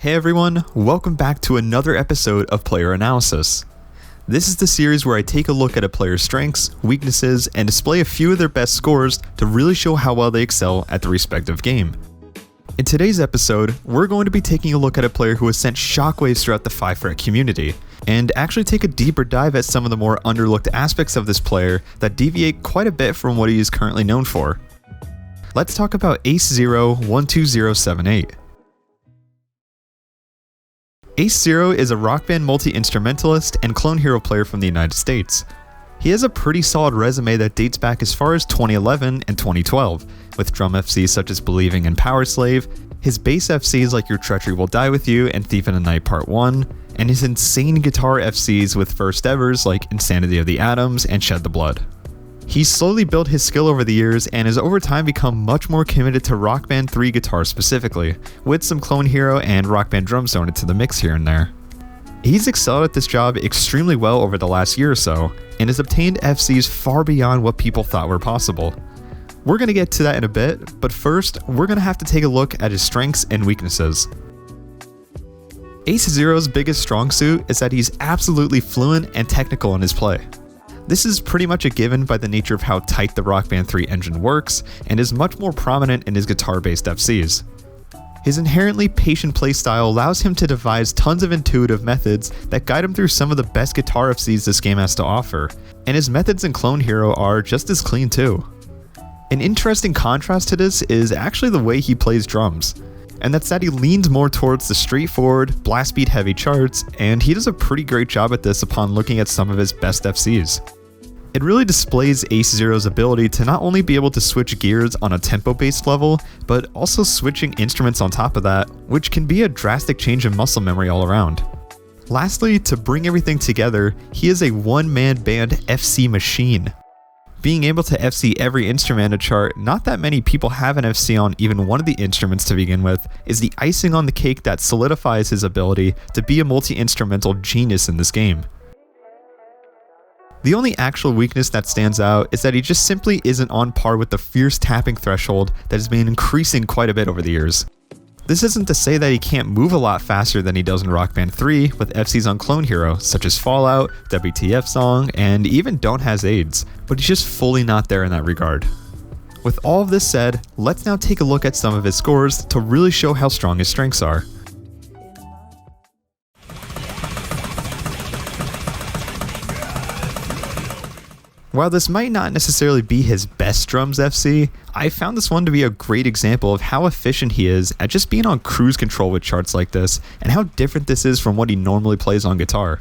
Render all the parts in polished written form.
Hey everyone, welcome back to another episode of Player Analysis. This is the series where I take a look at a player's strengths, weaknesses, and display a few of their best scores to really show how well they excel at the respective game. In today's episode, we're going to be taking a look at a player who has sent shockwaves throughout the 5-fret community, and actually take a deeper dive at some of the more underlooked aspects of this player that deviate quite a bit from what he is currently known for. Let's talk about Acezero 12078. Acezero is a rock band multi-instrumentalist and clone hero player from the United States. He has a pretty solid resume that dates back as far as 2011 and 2012, with drum FCs such as Believing and Power Slave, his bass FCs like Your Treachery Will Die With You and Thief in the Night Part 1, and his insane guitar FCs with first evers like Insanity of the Atoms and Shed the Blood. He's slowly built his skill over the years and has over time become much more committed to Rock Band 3 guitar specifically, with some clone hero and Rock Band drums thrown into the mix here and there. He's excelled at this job extremely well over the last year or so, and has obtained FCs far beyond what people thought were possible. We're going to get to that in a bit, but first, we're going to have to take a look at his strengths and weaknesses. Acezero's biggest strong suit is that he's absolutely fluent and technical in his play. This is pretty much a given by the nature of how tight the Rock Band 3 engine works, and is much more prominent in his guitar-based FCs. His inherently patient playstyle allows him to devise tons of intuitive methods that guide him through some of the best guitar FCs this game has to offer, and his methods in Clone Hero are just as clean too. An interesting contrast to this is actually the way he plays drums, and that's that he leans more towards the straightforward, blast beat heavy charts, and he does a pretty great job at this upon looking at some of his best FCs. It really displays Acezero's ability to not only be able to switch gears on a tempo-based level, but also switching instruments on top of that, which can be a drastic change in muscle memory all around. Lastly, to bring everything together, he is a one-man band FC machine. Being able to FC every instrument in a chart, not that many people have an FC on even one of the instruments to begin with, is the icing on the cake that solidifies his ability to be a multi-instrumental genius in this game. The only actual weakness that stands out is that he just simply isn't on par with the fierce tapping threshold that has been increasing quite a bit over the years. This isn't to say that he can't move a lot faster than he does in Rock Band 3 with FCs on Clone Hero such as Fallout, WTF Song, and even Don't Has AIDS, but he's just fully not there in that regard. With all of this said, let's now take a look at some of his scores to really show how strong his strengths are. While this might not necessarily be his best drums FC, I found this one to be a great example of how efficient he is at just being on cruise control with charts like this, and how different this is from what he normally plays on guitar.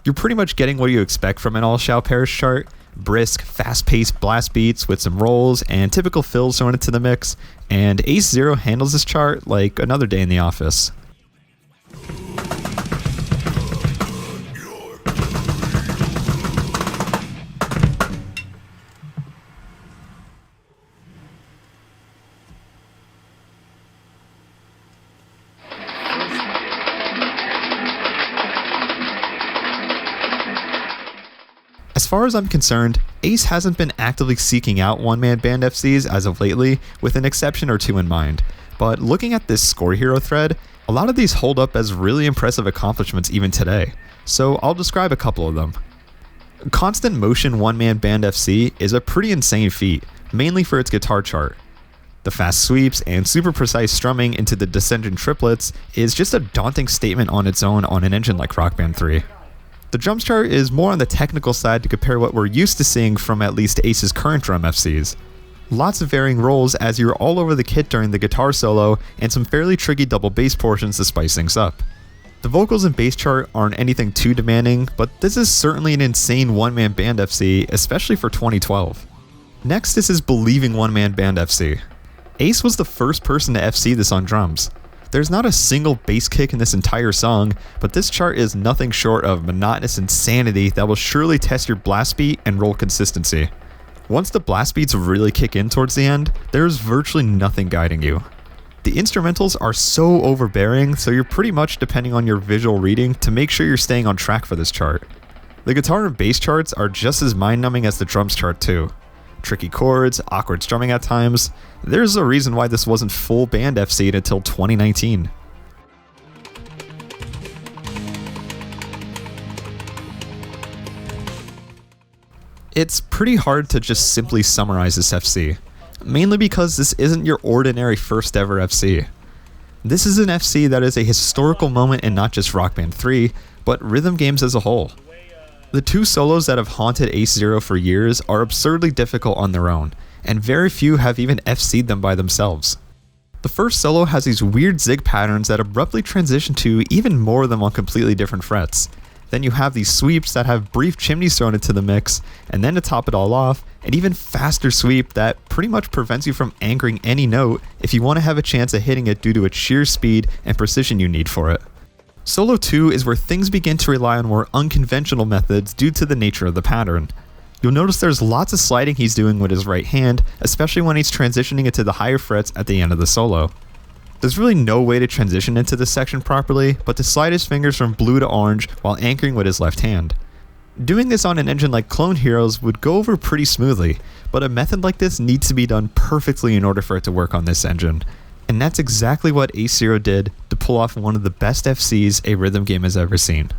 You're pretty much getting what you expect from an All Shall Perish chart: brisk, fast-paced blast beats with some rolls and typical fills thrown into the mix, and Acezero handles this chart like another day in the office. As far as I'm concerned, Ace hasn't been actively seeking out one-man band FCs as of lately, with an exception or two in mind, but looking at this Score Hero thread, a lot of these hold up as really impressive accomplishments even today, so I'll describe a couple of them. Constant Motion one-man band FC is a pretty insane feat, mainly for its guitar chart. The fast sweeps and super precise strumming into the descendant triplets is just a daunting statement on its own on an engine like Rock Band 3. The drums chart is more on the technical side to compare what we're used to seeing from at least Ace's current drum FCs. Lots of varying rolls as you're all over the kit during the guitar solo, and some fairly tricky double bass portions to spice things up. The vocals and bass chart aren't anything too demanding, but this is certainly an insane one-man band FC, especially for 2012. Next is his Believing one-man band FC. Ace was the first person to FC this on drums. There's not a single bass kick in this entire song, but this chart is nothing short of monotonous insanity that will surely test your blast beat and roll consistency. Once the blast beats really kick in towards the end, there's virtually nothing guiding you. The instrumentals are so overbearing, so you're pretty much depending on your visual reading to make sure you're staying on track for this chart. The guitar and bass charts are just as mind-numbing as the drums chart too. tricky chords, awkward strumming at times. There's a reason why this wasn't full band FC'd until 2019. It's pretty hard to just simply summarize this FC, mainly because this isn't your ordinary first ever FC. This is an FC that is a historical moment in not just Rock Band 3, but rhythm games as a whole. The two solos that have haunted Acezero for years are absurdly difficult on their own, and very few have even FC'd them by themselves. The first solo has these weird zig patterns that abruptly transition to even more of them on completely different frets. Then you have these sweeps that have brief chimneys thrown into the mix, and then to top it all off, an even faster sweep that pretty much prevents you from anchoring any note if you want to have a chance at hitting it due to its sheer speed and precision you need for it. Solo 2 is where things begin to rely on more unconventional methods due to the nature of the pattern. You'll notice there's lots of sliding he's doing with his right hand, especially when he's transitioning it to the higher frets at the end of the solo. There's really no way to transition into this section properly, but to slide his fingers from blue to orange while anchoring with his left hand. Doing this on an engine like Clone Heroes would go over pretty smoothly, but a method like this needs to be done perfectly in order for it to work on this engine. And that's exactly what Acezero did to pull off one of the best FCs a rhythm game has ever seen.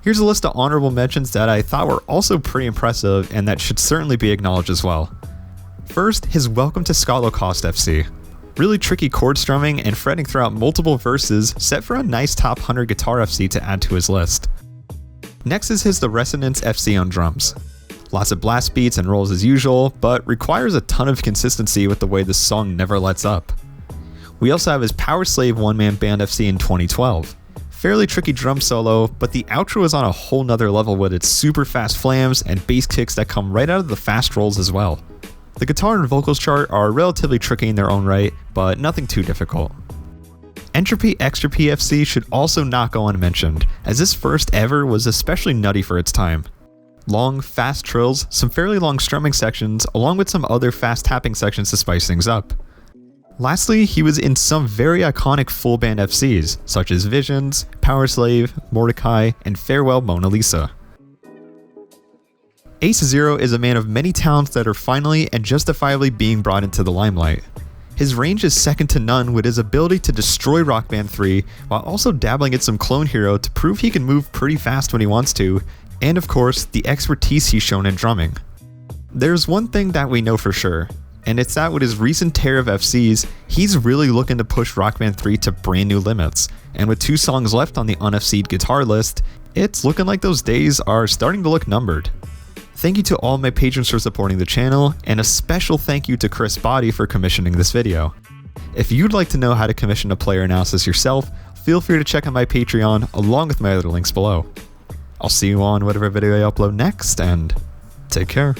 Here's a list of honorable mentions that I thought were also pretty impressive and that should certainly be acknowledged as well. First, his Welcome to Skalocost FC. Really tricky chord strumming and fretting throughout multiple verses set for a nice top 100 guitar FC to add to his list. Next is his The Resonance FC on drums. Lots of blast beats and rolls as usual, but requires a ton of consistency with the way this song never lets up. We also have his Power Slave one-man band FC in 2012. Fairly tricky drum solo, but the outro is on a whole nother level with its super fast flams and bass kicks that come right out of the fast rolls as well. The guitar and vocals chart are relatively tricky in their own right, but nothing too difficult. Entropy Extra PFC should also not go unmentioned, as this first ever was especially nutty for its time. Long, fast trills, some fairly long strumming sections, along with some other fast tapping sections to spice things up. Lastly, he was in some very iconic full band FCs, such as Visions, Power Slave, Mordecai, and Farewell Mona Lisa. Acezero is a man of many talents that are finally and justifiably being brought into the limelight. His range is second to none with his ability to destroy Rock Band 3 while also dabbling in some Clone Hero to prove he can move pretty fast when he wants to, and of course, the expertise he's shown in drumming. There's one thing that we know for sure, and it's that with his recent tear of FCs, he's really looking to push Rock Band 3 to brand new limits, and with 2 songs left on the un-FC'd guitar list, it's looking like those days are starting to look numbered. Thank you to all my patrons for supporting the channel, and a special thank you to Chris Body for commissioning this video. If you'd like to know how to commission a player analysis yourself, feel free to check out my Patreon along with my other links below. I'll see you on whatever video I upload next, and take care.